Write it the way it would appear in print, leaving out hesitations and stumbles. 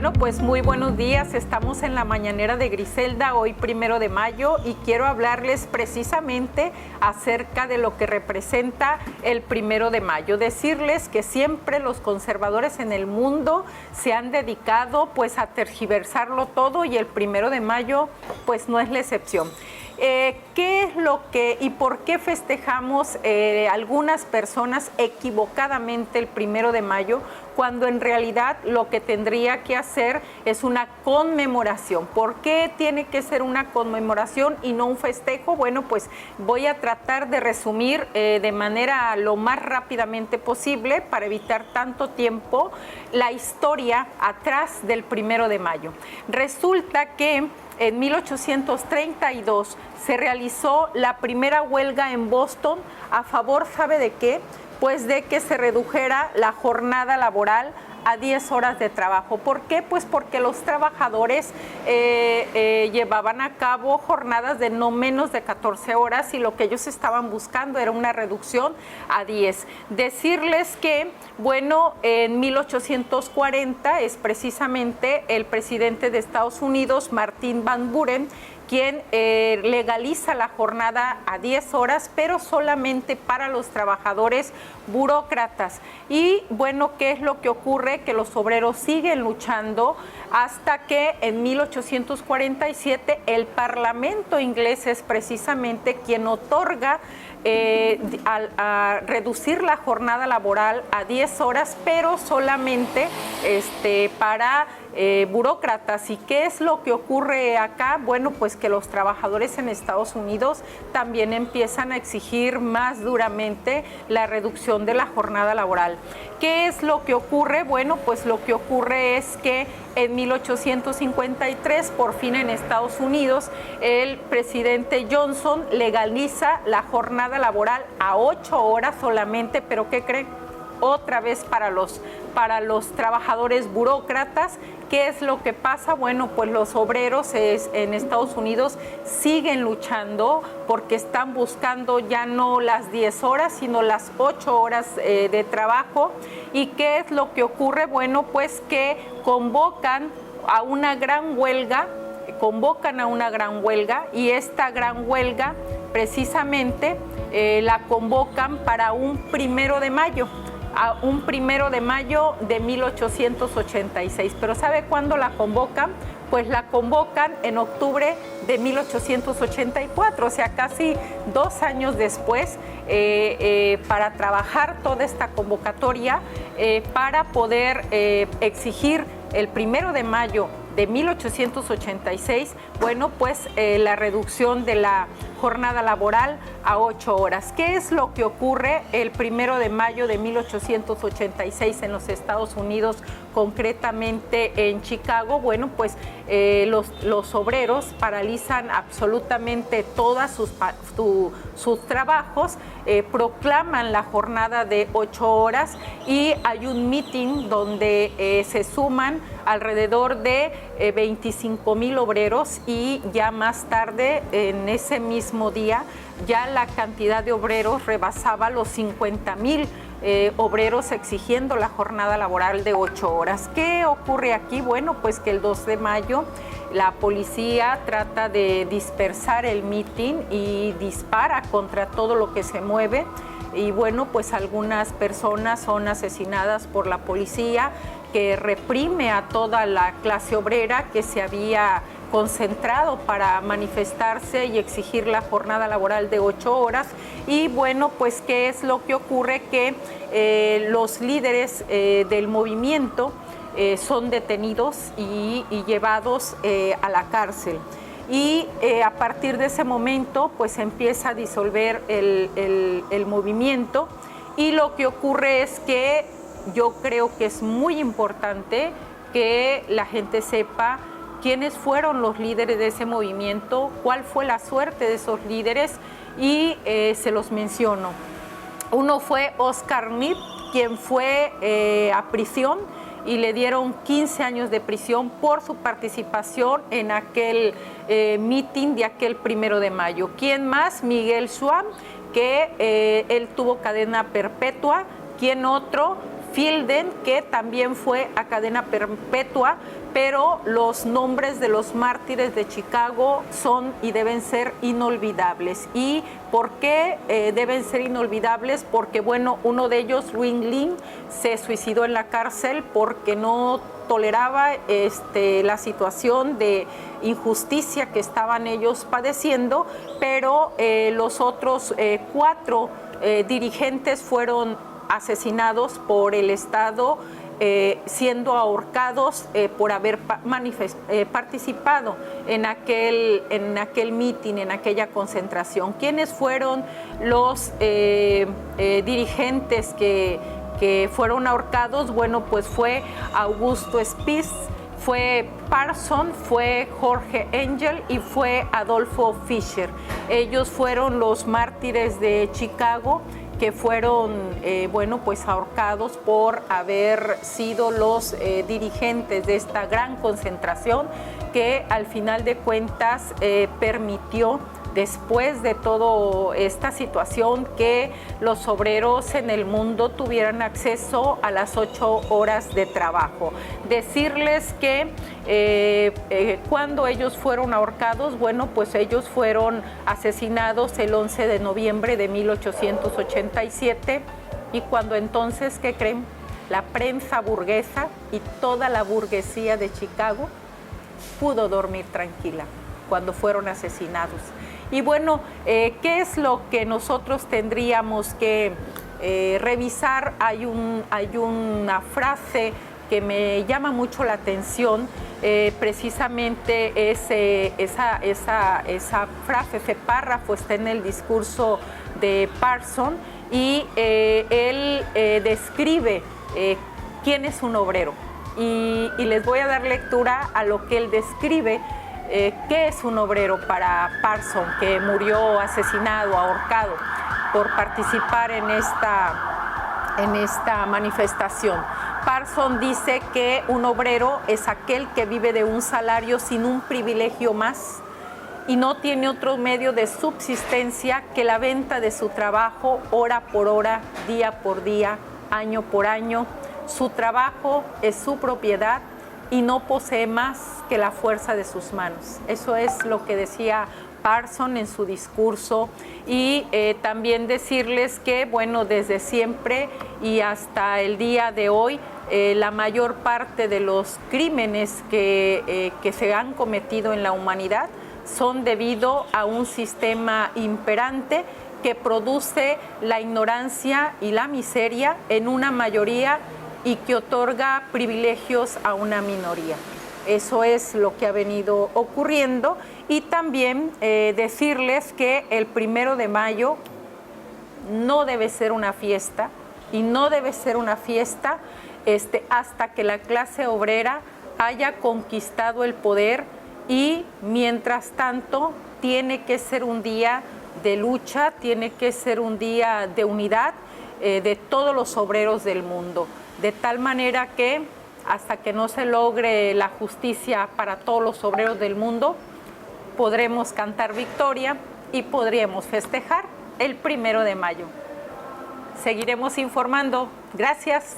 Bueno, pues muy buenos días. Estamos en la mañanera de Griselda, hoy 1 de mayo, y quiero hablarles precisamente acerca de lo que representa el 1 de mayo. Decirles que siempre los conservadores en el mundo se han dedicado pues a tergiversarlo todo, y el 1 de mayo pues no es la excepción. ¿Qué es lo que y por qué festejamos algunas personas equivocadamente el 1 de mayo, cuando en realidad lo que tendría que hacer es una conmemoración? ¿Por qué tiene que ser una conmemoración y no un festejo? Bueno, pues voy a tratar de resumir de manera lo más rápidamente posible, para evitar tanto tiempo, la historia atrás del 1 de mayo. Resulta que en 1832 se realizó la primera huelga en Boston a favor, ¿sabe de qué? Pues de que se redujera la jornada laboral a 10 horas de trabajo. ¿Por qué? Pues porque los trabajadores llevaban a cabo jornadas de no menos de 14 horas y lo que ellos estaban buscando era una reducción a 10. Decirles que, bueno, en 1840 es precisamente el presidente de Estados Unidos, Martin Van Buren, quien legaliza la jornada a 10 horas, pero solamente para los trabajadores burócratas. Y bueno, ¿qué es lo que ocurre? Que los obreros siguen luchando hasta que en 1847 el Parlamento inglés es precisamente quien otorga a reducir la jornada laboral a 10 horas, pero solamente para burócratas. ¿Y qué es lo que ocurre acá? Bueno, pues que los trabajadores en Estados Unidos también empiezan a exigir más duramente la reducción de la jornada laboral. ¿Qué es lo que ocurre? Bueno, pues lo que ocurre es que en 1853, por fin en Estados Unidos, el presidente Johnson legaliza la jornada laboral a 8 horas solamente, pero ¿qué creen? Otra vez para los trabajadores burócratas. ¿Qué es lo que pasa? Bueno, pues los obreros en Estados Unidos siguen luchando porque están buscando ya no las 10 horas, sino las 8 horas de trabajo. ¿Y qué es lo que ocurre? Bueno, pues que convocan a una gran huelga, y esta gran huelga precisamente la convocan para un 1 de mayo. A un 1 de mayo de 1886. Pero ¿sabe cuándo la convocan? Pues la convocan en octubre de 1884, o sea, casi 2 años después, para trabajar toda esta convocatoria, para poder exigir el 1 de mayo de 1886, bueno, pues la reducción de la jornada laboral a 8 horas. ¿Qué es lo que ocurre el 1 de mayo de 1886 en los Estados Unidos, concretamente en Chicago? Bueno, pues los obreros paralizan absolutamente todos sus trabajos, proclaman la jornada de 8 horas y hay un meeting donde se suman alrededor de 25,000 obreros, y ya más tarde, en ese mismo día, ya la cantidad de obreros rebasaba los 50,000 obreros exigiendo la jornada laboral de 8 horas. ¿Qué ocurre aquí? Bueno, pues que el 2 de mayo la policía trata de dispersar el mitin y dispara contra todo lo que se mueve. Y bueno, pues algunas personas son asesinadas por la policía, que reprime a toda la clase obrera que se había concentrado para manifestarse y exigir la jornada laboral de 8 horas. Y bueno, pues ¿qué es lo que ocurre? Que los líderes del movimiento son detenidos y llevados a la cárcel. Y a partir de ese momento pues empieza a disolver el movimiento, y lo que ocurre es que yo creo que es muy importante que la gente sepa quiénes fueron los líderes de ese movimiento, cuál fue la suerte de esos líderes, y se los menciono. Uno fue Oscar Smith, quien fue a prisión y le dieron 15 años de prisión por su participación en aquel meeting de aquel 1 de mayo. ¿Quién más? Miguel Schwab, que él tuvo cadena perpetua. ¿Quién otro? Fielden, que también fue a cadena perpetua pero los nombres de los mártires de Chicago son y deben ser inolvidables. ¿Y por qué deben ser inolvidables? Porque, bueno, uno de ellos, Ruin Lin, se suicidó en la cárcel porque no toleraba la situación de injusticia que estaban ellos padeciendo, pero los otros 4 dirigentes fueron asesinados por el Estado, siendo ahorcados por haber participado en aquel mitin, en aquella concentración. ¿Quiénes fueron los dirigentes que fueron ahorcados? Bueno, pues fue Augusto Spies, fue Parson, fue Jorge Engel y fue Adolfo Fischer. Ellos fueron los mártires de Chicago que fueron, pues ahorcados por haber sido los dirigentes de esta gran concentración que al final de cuentas permitió, después de toda esta situación, que los obreros en el mundo tuvieran acceso a las 8 horas de trabajo. Decirles que cuando ellos fueron ahorcados, bueno, pues ellos fueron asesinados el 11 de noviembre de 1887 y cuando entonces, ¿qué creen? La prensa burguesa y toda la burguesía de Chicago pudo dormir tranquila cuando fueron asesinados. Y bueno, ¿qué es lo que nosotros tendríamos que revisar? Hay una frase que me llama mucho la atención, precisamente esa frase, ese párrafo está en el discurso de Parson y él describe quién es un obrero. Y les voy a dar lectura a lo que él describe. ¿Qué es un obrero para Parson, que murió asesinado, ahorcado por participar en esta manifestación? Parson dice que un obrero es aquel que vive de un salario sin un privilegio más y no tiene otro medio de subsistencia que la venta de su trabajo hora por hora, día por día, año por año. Su trabajo es su propiedad y no posee más que la fuerza de sus manos. Eso es lo que decía Parson en su discurso. Y también decirles que, bueno, desde siempre y hasta el día de hoy, la mayor parte de los crímenes que se han cometido en la humanidad son debido a un sistema imperante que produce la ignorancia y la miseria en una mayoría y que otorga privilegios a una minoría. Eso es lo que ha venido ocurriendo. Y también decirles que el 1 de mayo no debe ser una fiesta, y no debe ser una fiesta hasta que la clase obrera haya conquistado el poder, y mientras tanto tiene que ser un día de lucha, tiene que ser un día de unidad de todos los obreros del mundo. De tal manera que hasta que no se logre la justicia para todos los obreros del mundo, podremos cantar victoria y podremos festejar el 1 de mayo. Seguiremos informando. Gracias.